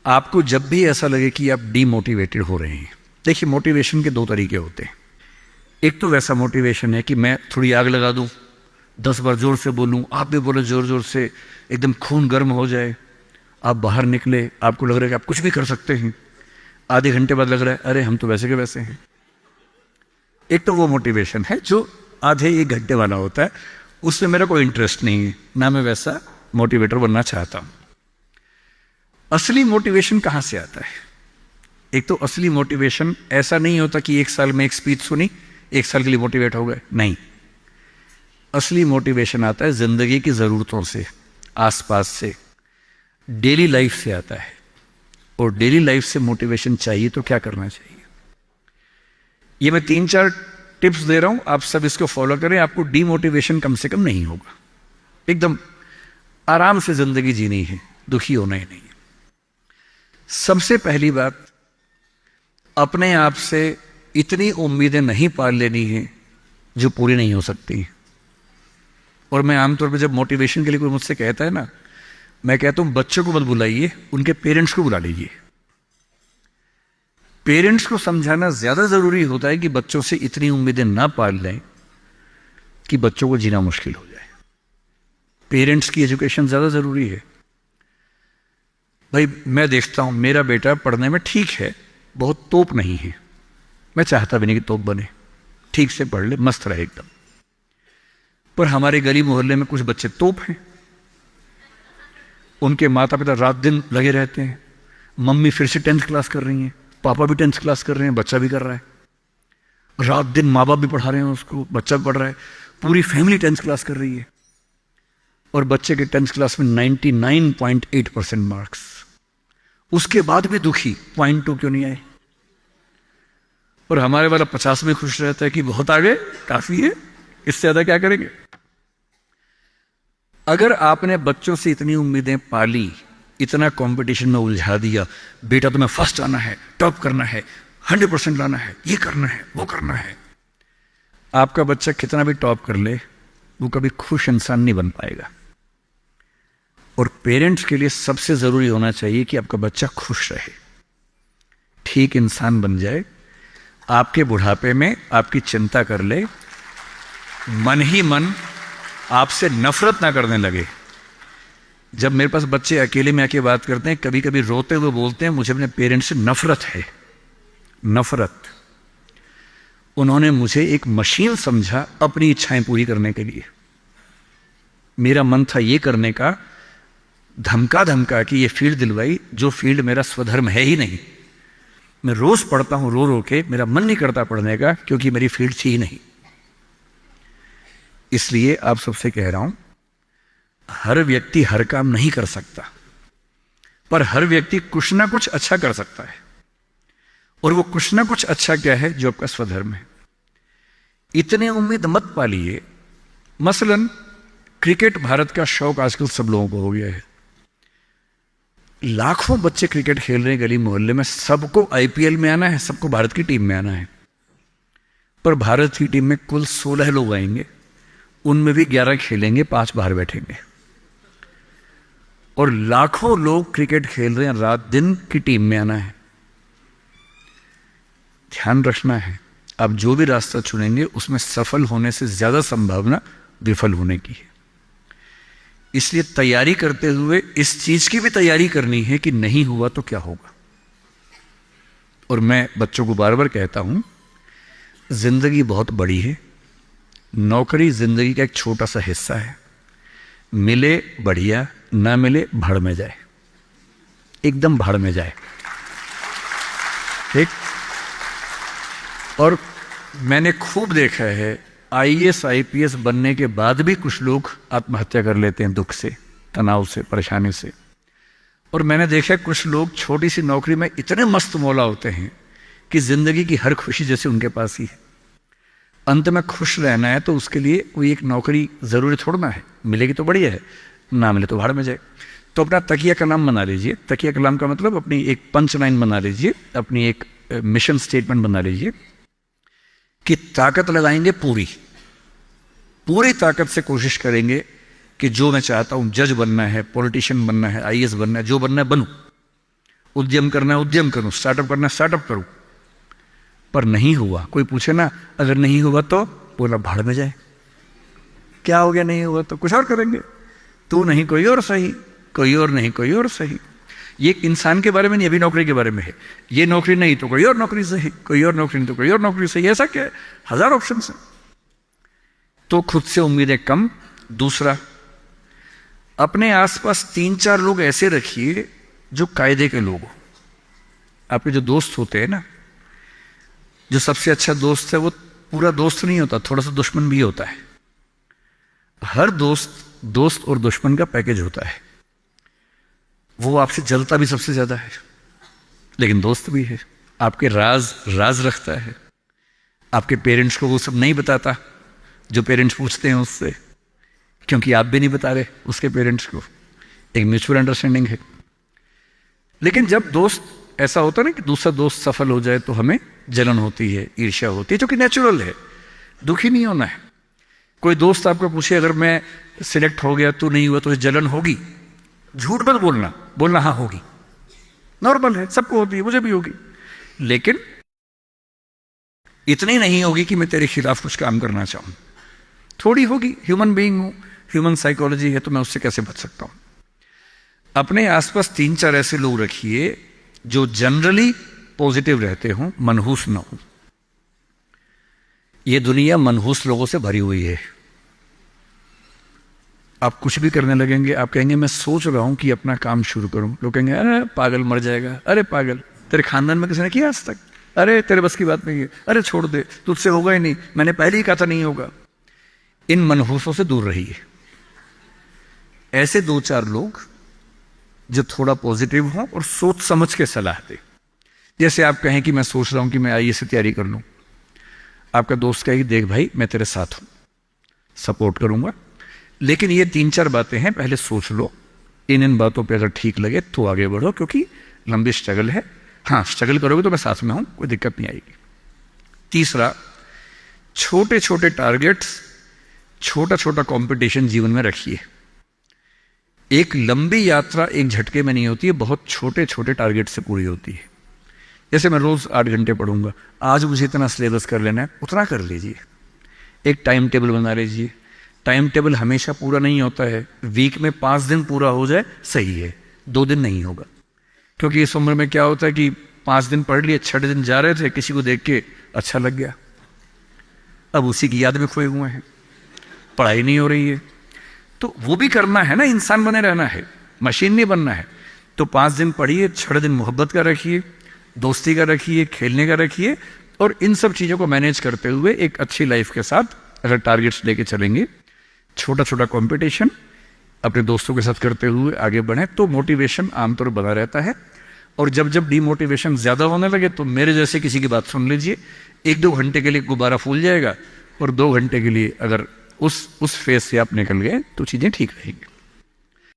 आपको जब भी ऐसा लगे कि आप डीमोटिवेटेड हो रहे हैं, देखिए मोटिवेशन के दो तरीके होते हैं। एक तो वैसा मोटिवेशन है कि मैं थोड़ी आग लगा दूं, 10 बार जोर से बोलूं, आप भी बोले जोर जोर से, एकदम खून गर्म हो जाए, आप बाहर निकले, आपको लग रहा है कि आप कुछ भी कर सकते हैं, आधे घंटे बाद लग रहा है अरे हम तो वैसे के वैसे हैं। एक तो वो मोटिवेशन है जो आधे एक घंटे वाला होता है, उसमें मेरा कोई इंटरेस्ट नहीं है, ना मैं वैसा मोटिवेटर बनना चाहता हूं। असली मोटिवेशन कहां से आता है? एक तो असली मोटिवेशन ऐसा नहीं होता कि 1 साल में एक स्पीच सुनी, 1 साल के लिए मोटिवेट हो गए, नहीं। असली मोटिवेशन आता है जिंदगी की जरूरतों से, आसपास से, डेली लाइफ से आता है। और डेली लाइफ से मोटिवेशन चाहिए तो क्या करना चाहिए? ये मैं 3-4 टिप्स दे रहा हूं, आप सब इसको फॉलो करें, आपको डीमोटिवेशन कम से कम नहीं होगा। एकदम आराम से जिंदगी जीनी है, दुखी होना ही नहीं है। सबसे पहली बात, अपने आप से इतनी उम्मीदें नहीं पाल लेनी है जो पूरी नहीं हो सकती। और मैं आमतौर पर जब मोटिवेशन के लिए कोई मुझसे कहता है ना, मैं कहता हूं बच्चों को मत बुलाइए, उनके पेरेंट्स को बुला लीजिए। पेरेंट्स को समझाना ज्यादा जरूरी होता है कि बच्चों से इतनी उम्मीदें ना पाल लें कि बच्चों को जीना मुश्किल हो जाए। पेरेंट्स की एजुकेशन ज्यादा जरूरी है। भाई मैं देखता हूं मेरा बेटा पढ़ने में ठीक है, बहुत तोप नहीं है, मैं चाहता भी नहीं कि तोप बने, ठीक से पढ़ ले, मस्त रहे एकदम। पर हमारे गली मोहल्ले में कुछ बच्चे तोप हैं, उनके माता पिता रात दिन लगे रहते हैं, मम्मी फिर से 10th क्लास कर रही हैं, पापा भी 10th क्लास कर रहे हैं, बच्चा भी कर रहा है, रात दिन माँ बाप भी पढ़ा रहे हैं उसको, बच्चा भी पढ़ रहा है, पूरी फैमिली 10th क्लास कर रही है। और बच्चे के 10th क्लास में 99.8% मार्क्स, उसके बाद भी दुखी, 0.2 क्यों नहीं आए? और हमारे वाला 50 में खुश रहता है कि बहुत आगे, काफी है, इससे ज्यादा क्या करेंगे? अगर आपने बच्चों से इतनी उम्मीदें पाली, इतना कंपटीशन में उलझा दिया, बेटा तुम्हें फर्स्ट आना है, टॉप करना है, 100% लाना है, ये करना है, वो करना है, आपका बच्चा कितना भी टॉप कर ले, वो कभी खुश इंसान नहीं बन पाएगा। और पेरेंट्स के लिए सबसे जरूरी होना चाहिए कि आपका बच्चा खुश रहे, ठीक इंसान बन जाए, आपके बुढ़ापे में आपकी चिंता कर ले, मन ही मन आपसे नफरत ना करने लगे। जब मेरे पास बच्चे अकेले में आके बात करते हैं, कभी कभी रोते हुए बोलते हैं मुझे अपने पेरेंट्स से नफरत है, नफरत। उन्होंने मुझे एक मशीन समझा अपनी इच्छाएं पूरी करने के लिए। मेरा मन था ये करने का, धमका धमका कि ये फील्ड दिलवाई जो फील्ड मेरा स्वधर्म है ही नहीं। मैं रोज पढ़ता हूं रो रो के, मेरा मन नहीं करता पढ़ने का क्योंकि मेरी फील्ड थी ही नहीं। इसलिए आप सबसे कह रहा हूं, हर व्यक्ति हर काम नहीं कर सकता, पर हर व्यक्ति कुछ ना कुछ अच्छा कर सकता है। और वो कुछ ना कुछ अच्छा क्या है? जो आपका स्वधर्म है। इतने उम्मीद मत पालिए। मसलन क्रिकेट भारत का शौक आजकल सब लोगों को हो गया है, लाखों बच्चे क्रिकेट खेल रहे हैं गली मोहल्ले में, सबको आईपीएल में आना है, सबको भारत की टीम में आना है। पर भारत की टीम में कुल 16 लोग आएंगे, उनमें भी 11 खेलेंगे, 5 बाहर बैठेंगे। और लाखों लोग क्रिकेट खेल रहे हैं, रात दिन की टीम में आना है। ध्यान रखना है, आप जो भी रास्ता चुनेंगे उसमें सफल होने से ज्यादा संभावना विफल होने की है। इसलिए तैयारी करते हुए इस चीज की भी तैयारी करनी है कि नहीं हुआ तो क्या होगा। और मैं बच्चों को बार बार कहता हूं, जिंदगी बहुत बड़ी है, नौकरी जिंदगी का एक छोटा सा हिस्सा है। मिले बढ़िया, ना मिले भाड़ में जाए, एकदम भाड़ में जाए, ठीक। और मैंने खूब देखा है, आईएएस आईपीएस बनने के बाद भी कुछ लोग आत्महत्या कर लेते हैं, दुख से, तनाव से, परेशानी से। और मैंने देखा कुछ लोग छोटी सी नौकरी में इतने मस्त मौला होते हैं कि जिंदगी की हर खुशी जैसे उनके पास ही है। अंत में खुश रहना है तो उसके लिए कोई एक नौकरी जरूरी थोड़ना है, मिलेगी तो बढ़िया है, ना मिले तो भाड़ में जाए। तो अपना तकिया कलाम बना लीजिए। तकिया कलाम का मतलब अपनी एक पंच लाइन बना लीजिए, अपनी एक मिशन स्टेटमेंट बना लीजिए कि ताकत लगाएंगे, पूरी पूरी ताकत से कोशिश करेंगे कि जो मैं चाहता हूं, जज बनना है, पॉलिटिशियन बनना है, आईएएस बनना है, जो बनना है बनूं। उद्यम करना है उद्यम करूं, स्टार्टअप करना है स्टार्टअप करूं, पर नहीं हुआ। कोई पूछे ना अगर नहीं हुआ तो बोला भाड़ में जाए, क्या हो गया नहीं हुआ तो कुछ और करेंगे, तू नहीं कोई और सही, कोई और नहीं कोई और सही। ये इंसान के बारे में नहीं, अभी नौकरी के बारे में है। ये नौकरी नहीं तो कोई और नौकरी सही, कोई और नौकरी नहीं तो कोई और नौकरी सही, ऐसा क्या है, हजार ऑप्शन है। तो खुद से उम्मीदें कम। दूसरा, अपने आसपास 3-4 लोग ऐसे रखिए जो कायदे के लोग हो। आपके जो दोस्त होते हैं ना, जो सबसे अच्छा दोस्त है वो पूरा दोस्त नहीं होता, थोड़ा सा दुश्मन भी होता है। हर दोस्त और दुश्मन का पैकेज होता है। वो आपसे जलता भी सबसे ज्यादा है, लेकिन दोस्त भी है। आपके राज रखता है। आपके पेरेंट्स को वो सब नहीं बताता जो पेरेंट्स पूछते हैं उससे, क्योंकि आप भी नहीं बता रहे उसके पेरेंट्स को। एक म्यूचुअल अंडरस्टैंडिंग है। लेकिन जब दोस्त ऐसा होता है ना कि दूसरा दोस्त सफल हो जाए तो हमें जलन होती है, ईर्ष्या होती है, जो कि नेचुरल है। दुखी नहीं होना है। कोई दोस्त आपको पूछे अगर मैं सिलेक्ट हो गया तो नहीं हुआ तो जलन होगी, झूठ मत बोलना हाँ होगी, नॉर्मल है, सबको होती है, मुझे भी होगी, लेकिन इतनी नहीं होगी कि मैं तेरे खिलाफ कुछ काम करना चाहूं। थोड़ी होगी, ह्यूमन बीइंग हूं, ह्यूमन साइकोलॉजी है, तो मैं उससे कैसे बच सकता हूं। अपने आसपास 3-4 ऐसे लोग रखिए जो जनरली पॉजिटिव रहते हों, मनहूस ना हो। यह दुनिया मनहूस लोगों से भरी हुई है। आप कुछ भी करने लगेंगे, आप कहेंगे मैं सोच रहा हूं कि अपना काम शुरू करूं, लोग कहेंगे अरे पागल मर जाएगा, अरे पागल, तेरे खानदान में किसी ने किया आज तक, अरे तेरे बस की बात नहीं है, अरे छोड़ दे, तुझसे होगा ही नहीं, मैंने पहले ही कहा था नहीं होगा। इन मनहूसों से दूर रहिए। ऐसे 2-4 लोग जो थोड़ा पॉजिटिव हों और सोच समझ के सलाह दे। जैसे आप कहें कि मैं सोच रहा हूं कि मैं आईएएस की तैयारी कर लूं, आपका दोस्त कहेगी देख भाई मैं तेरे साथ हूं, सपोर्ट करूंगा, लेकिन ये 3-4 बातें हैं, पहले सोच लो। इन बातों पे अगर ठीक लगे तो आगे बढ़ो, क्योंकि लंबी स्ट्रगल है। हाँ, स्ट्रगल करोगे तो मैं साथ में हूं, कोई दिक्कत नहीं आएगी। तीसरा, छोटे छोटे टारगेट्स, छोटा छोटा कंपटीशन जीवन में रखिए। एक लंबी यात्रा एक झटके में नहीं होती है, बहुत छोटे छोटे टारगेट से पूरी होती है। जैसे मैं रोज 8 घंटे पढ़ूंगा, आज मुझे इतना सिलेबस कर लेना है, उतना कर लीजिए। एक टाइम टेबल बना लीजिए। टाइम टेबल हमेशा पूरा नहीं होता है, वीक में 5 दिन पूरा हो जाए सही है, 2 दिन नहीं होगा। क्योंकि इस उम्र में क्या होता है कि 5 दिन पढ़ लिए, 6 दिन जा रहे थे, किसी को देख के अच्छा लग गया, अब उसी की याद में खोए हुए हैं, पढ़ाई नहीं हो रही है। तो वो भी करना है ना, इंसान बने रहना है, मशीन नहीं बनना है। तो 5 दिन पढ़िए, 6 दिन मोहब्बत का रखिए, दोस्ती का रखिए, खेलने का रखिए, और इन सब चीज़ों को मैनेज करते हुए एक अच्छी लाइफ के साथ अगर टारगेट्स लेके चलेंगे, छोटा छोटा कंपटीशन अपने दोस्तों के साथ करते हुए आगे बढ़े, तो मोटिवेशन आमतौर बना रहता है। और जब जब डीमोटिवेशन ज़्यादा होने लगे तो मेरे जैसे किसी की बात सुन लीजिए, 1-2 घंटे के लिए गुब्बारा फूल जाएगा, और 2 घंटे के लिए अगर उस फेज से आप निकल गए तो चीज़ें ठीक रहेंगी।